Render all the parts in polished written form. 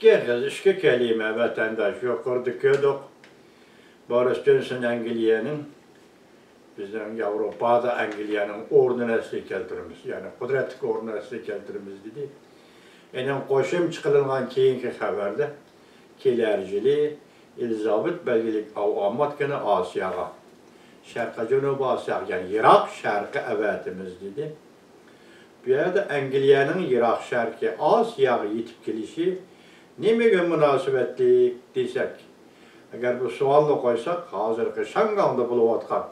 İşki kelime vatandaş yukarıda köydük. Boris Johnson Anglia'nın, bizden Avrupa'da Anglia'nın orduna keltirimiz, yani kudretlik orduna keltirimiz dedi. Enem koşum çıkılıngan keyinki haberde, kelercili Elizabeth belgelik avamat günü Asya'ya, Şarkı Cünubu Asya, yani Irak şarkı evetimiz dedi. Bir yerde Anglia'nın Irak şarkı Asya'ya yetip gelişi, nemege münasebetlik desek, eğer bu sualını koysak, hazırki Şangang'da buluvatkan,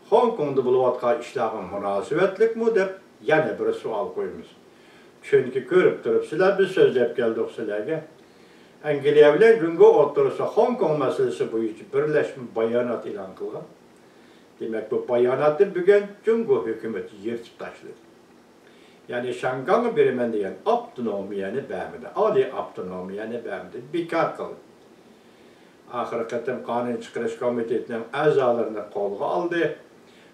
Hong Kong'da buluvatkan işlerin münasebetlik mi dep, yine bir sual koyumuz. Çünkü görüp durup sizler biz sözlep geldik sizlerge. Angliya bilen günge oturursa Hong Kong meselesi boyunca birleşme bayanat ilan kılgan. Demek bu bayanatı bugün Cumhur hükümeti yırtıp taşıdı. Yani Şangang'ı birimen diyen abdonomiyeni bəmidi, ali abdonomiyeni bəmidi, bekar kıldı. Ahir kıtım Kanun Çıkırış Komitetinin azalarını kolga aldı.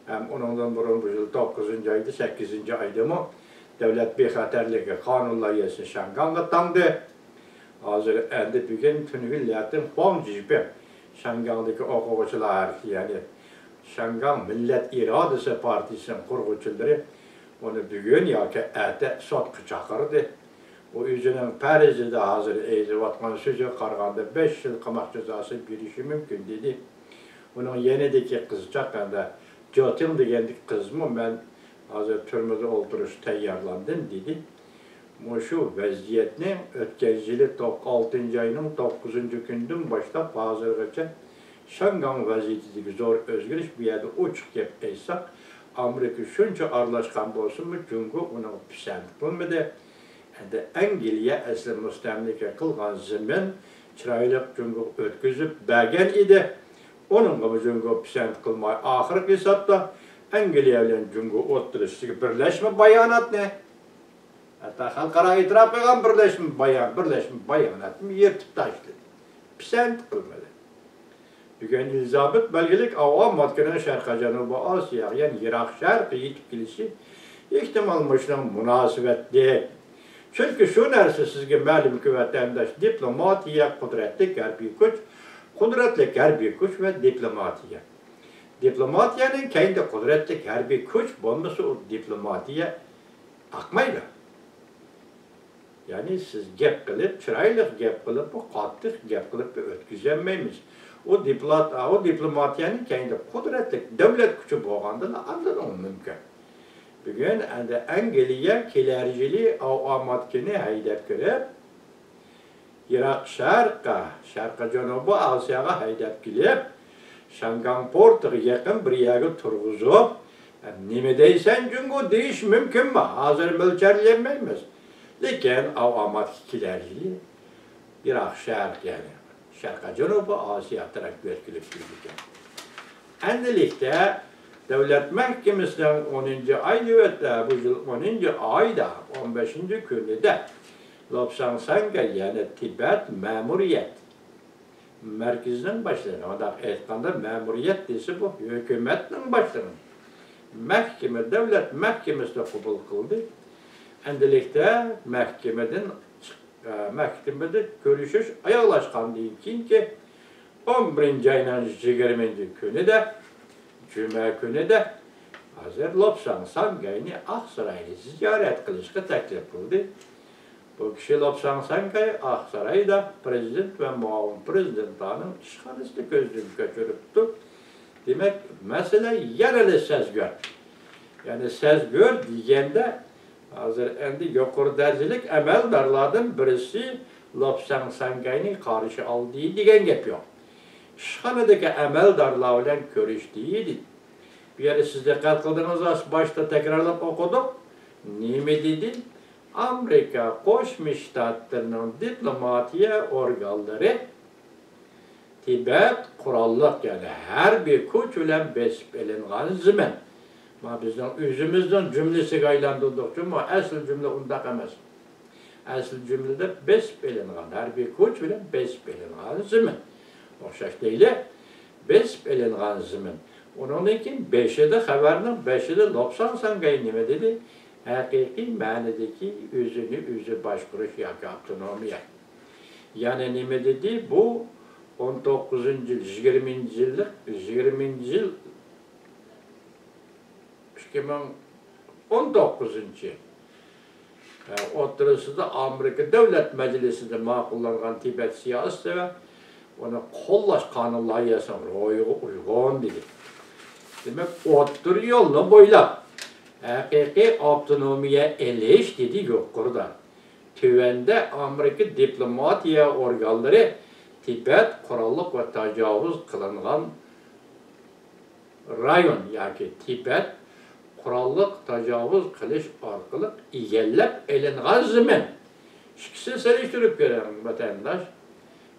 Hem onundan burun bu yıl 9. aydı, 8. aydı mı devlet bexaterligi kanun layihesi Şangang'a tanıdı. Hazır endi bugün tünüvillatin Huang Jibin, Şangang'daki okuvcular, yani Şangang Millet İradesi Partisi'nin kurgucuları onu bugün ya ki ete sotkı çakırdı. O yüzünün Paris'de hazır eğzivatman sözü karganda 5 yıl kamak cezası girişi mümkün dedi. Onun yenideki kızcak da Jotin degendik kız mı ben hazır türmede oturuş teyyarlandım dedi. Şu vaziyetini ötkezcili 6. ayının 9. günden başta hazırlıca Şangang vaziyetindeki zor özgürlüş bir yerde uçuk yapaysak Amerika şunca arlaşkan olsun mu çünkü onu pisend kılmadı. Angliya asli müstemlike kılgan zemin çıraylık çünkü ötküzüp bergen idi. Onun gibi çünkü pisend kılmayı ahir hesapta Angliya ile çünkü oturuştaki birleşme bayanat ne? Hatta halkara itiraf eden birleşme bayanatını yırtıp taştı. Pisend kılmadı. Bugün Elizabeth belgelik avam matkının Şarkı Cünubu Asya, yani Irak şarkı yetkilisi ihtimalmışdan münasebet değil. Çünkü şu neresi sizge məlum ki vatandaş diplomatiya, kudretli garbi güç, kudretli garbi güç ve diplomatiya. Diplomatiyanın kendi kudretli garbi güç bulması o diplomatiya akmayla. Yani siz gep kılıp, çıraylık gep kılıp, katlık gep kılıp ötküzenmeyimiz. O diplomatiyanın kendi kudretli devlet gücü boğandığını anladın mümkün. Bugün Angliya kelercili avamatını haydap girip, Irak Şarkı Cünubu Asya'ya haydap girip, Şangang portuğa yakın bir yere turguzup, nime deysen çünkü deyiş mümkün mü? Hazır mülçerlenmeyimiz. Lakin avamat kelercili Irak yani. Şarkı Cünubu Asya taraf verkilip gidiyor. Endilikte Devlet Mahkemesi'nin 10. ayı ve bu yıl 10. ayda 15. günü de Lobsang yani Tibet memuriyet merkezinin başlarına, o da etkanda memuriyet desi bu hükümetin başlarına. Mahkeme, devlet mahkemesi de kabul kıldı. Endilikte mahkemede görüşüş ayaklaşkan değil ki 11. ayının 20. günü de Cuma günü de hazır Lobsang Aksaray'ı ziyaret kılışka teklif kıldı. Bu kişi Lobsang Aksaray'da prezident ve muavin prezidentinin işhanesi gözlüğünü götürüptü. Demek mesele yereli söz gör. Yani söz gör diyende hazır endi yukarıdacılık emeldarlardan birisi Lobsang'ın karşı aldığı diyen yapıyor. İşhanedeki emeldarlar ile görüştüğüydü. Bir yere siz dikkat kıldığınız başta tekrarlayıp okuduk. Nime dedi? Amerika Koşmuş Ştatlarının diplomatiya organları Tibet kurallık yani her bir kuş ile besbelenğen zemin. Ama bizden yüzümüzden cümlesi gaylandırdıkça ama asıl cümle ondak emez. Asıl cümlede besbelenğen her bir kuş ile besbelenğen zemin. O şekilde besbelenğen zemin. Onun için beşede haberinin beşede Lobsang nime dedi? Hakiki manadaki özünü özü başkuruş yapı avtonomiya. Yani nime dedi? Bu 19. yıl, 20. yıllık, 20. yıl 2019. Oturusida Amerika Devlet Meclisi'nde ma'qullanan Tibet siyaseti ve onu qo'llash qonun loyihasini ro'yiga uygun dedi. Demek otur yolunu bo'ylab haqiqiy avtonomiya elish dedi yuqorida. Tövende Amerika diplomatiya organları Tibet qurolliq ve tajovuz qilingan rayon yoki Tibet qurolliq tajovuz qilish orqali egallab elingan zimin. İkisi seliştirip görelim vatandaş.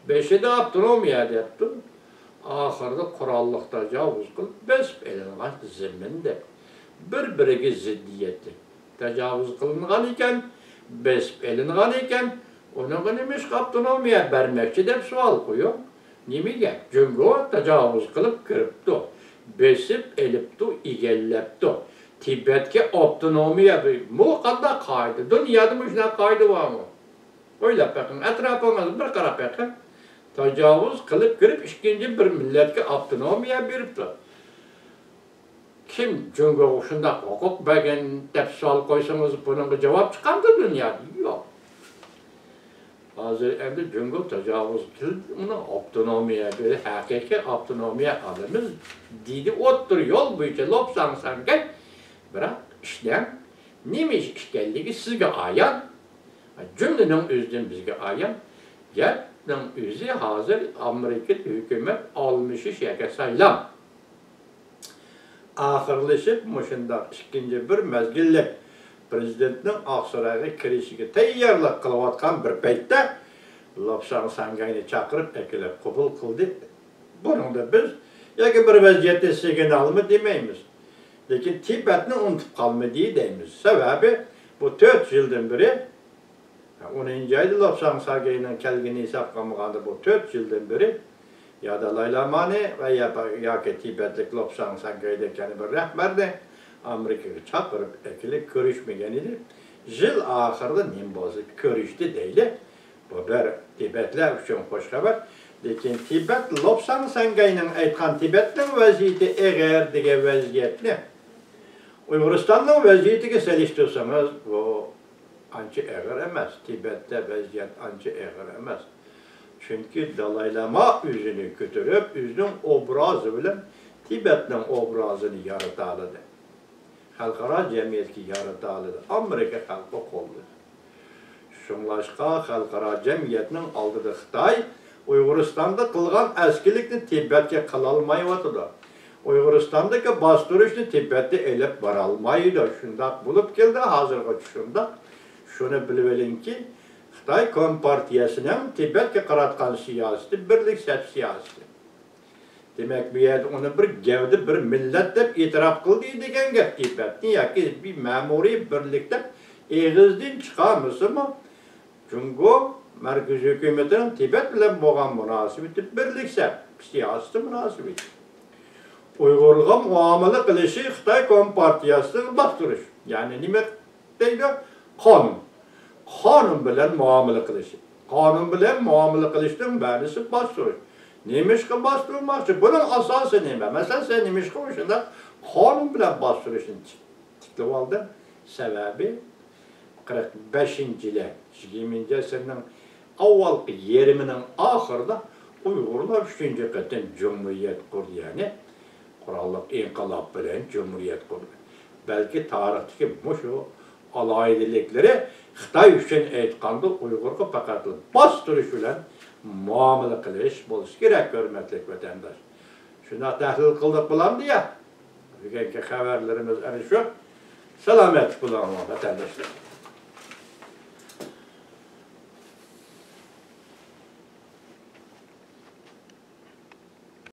Beşi de avtonomiya depti. Ahırda qurolliq tajovuz qilib besib elingan ziminde. Bir-biriga ziddiyetli. Tajovuz qilingan ekan, besib elingan ekan, ona nimish avtonomiya bermekçi deb savol qo'yib. Nimaga? Jungo tajovuz qilib kiribdi. Besib elibdi, egallabdi. Tibetga avtonomiya bu qanday qoida? Dunyoda shunaqa qoida bormi? O'ylab baqing, atrofingizga bir qarab baqing. Tajovuz qilib kirib ikkinchi bir millatga avtonomiya beribdi. Kim Jungo shunday huquq bergan deb savol qo'ysangiz, bunga javob chiqadi dunyoda? Yo'q. Hozir endi Jungo tajovuz qilib uni avtonomiya berdi, haqiqiy avtonomiya olamiz deydi. O'ttir yo'l bo'yicha lopsang-sanga biroq ishlar nima ish ekanligi sizga ayon. Cümlenin o'zidan bizga ayon. Gapning o'zi hozir Amerika hukumat olmishi shaka saylam. Ahirlashib mushundaq ikkinchi bir mezgillik prezidentning Oqsaroyga kirishiga tayyorlik qilayotgan bir paytda Lobsang Sangayni chaqirib akilib qabul qildi. Buningda biz yoki bir vaziyatda signalmi demaymiz. Lekin Tibetni unutib qolmadi deymiz. Sababi bu 4 yildan beri 10-yilda Lobsang Sangayning kelgini hisob qilmaganda bu 4 yildan beri ya Dalai Lamani ve yoki Tibetlik Lobsang Sangay'daki bir rahbarni Amerika'ya chaqirib akilib ko'rishmagan edi. Yil oxirida nimbozi ko'rishdi deydi. Bu bir Tibetlar uchun xo'sh xabar. Lekin Tibet Lobsang Sangayning aytgan Tibetning vaziyati eğer degan vaziyatni Uyg'uristonning vaziyatiga solishtirsangiz, bu ancha eg'ir emas. Tibetda vaziyat ancha eg'ir emas. Çünkü Dalai Lama özünü götürüp, özünün obrazı bilen Tibet'nin obrazını yaratalıdı. Halkara cemiyetki yaratalıdı. Amerika halkı qolladı. Şunlaşqa halkara cemiyetinin aldığı Xitay, Uyg'uristonda qilgan eskilikni Tibet'e qilolmayotdi. Uyg'uristondagi bostirichni Tibet'e elib borolmaydi. Shundaq bo'lib keldi, hozirgi shundaq. Shuni bilib oling-ki, Xitay Kompartiyasının Tibet'e qaratgan siyaseti birlik siyaseti. Demek bu yerde onu bir gavda bir millet deb e'tirof qildi degan gap Tibetni yoki bir ma'muriy birlik deb eg'izdan chiqamizmi? Jungo markaziy hukumatining Tibet bilan bo'lgan munosabati birlik siyosati munosabati. Uyg'urlarga muomala qilishi Xitoy Kompartiyasini bostirish. Ya'ni nima deydi? Qonun. Qonun bilan muomala qilish. Qonun bilan muomala qilishning ma'nosi bostirish. Nemishqa bostirmoqchi? Buning asosi nima? Masalan, sen nemishqa o'shanda qonun bilan bostirishni tiklab oldi. Sababi 45-yil 20 asrning avvalgi yarmining oxirida Uyg'urlar 3-chi qatim jumhuriyat qurdi, ya'ni qurolliq inqilob bilan jumhuriyat qurdi. Balki tarixdagi mushu aloyidilikleri Xitoy uchun aytganda Uyg'urga faqat bostirish bilan muomala qilish bo'lishi kerak, hurmatli vatandosh. Shuni tahlil qildik bo'lamdi ya. Bugungi xabarlarimiz ana shu. Salomat bo'ling vatandoshlar.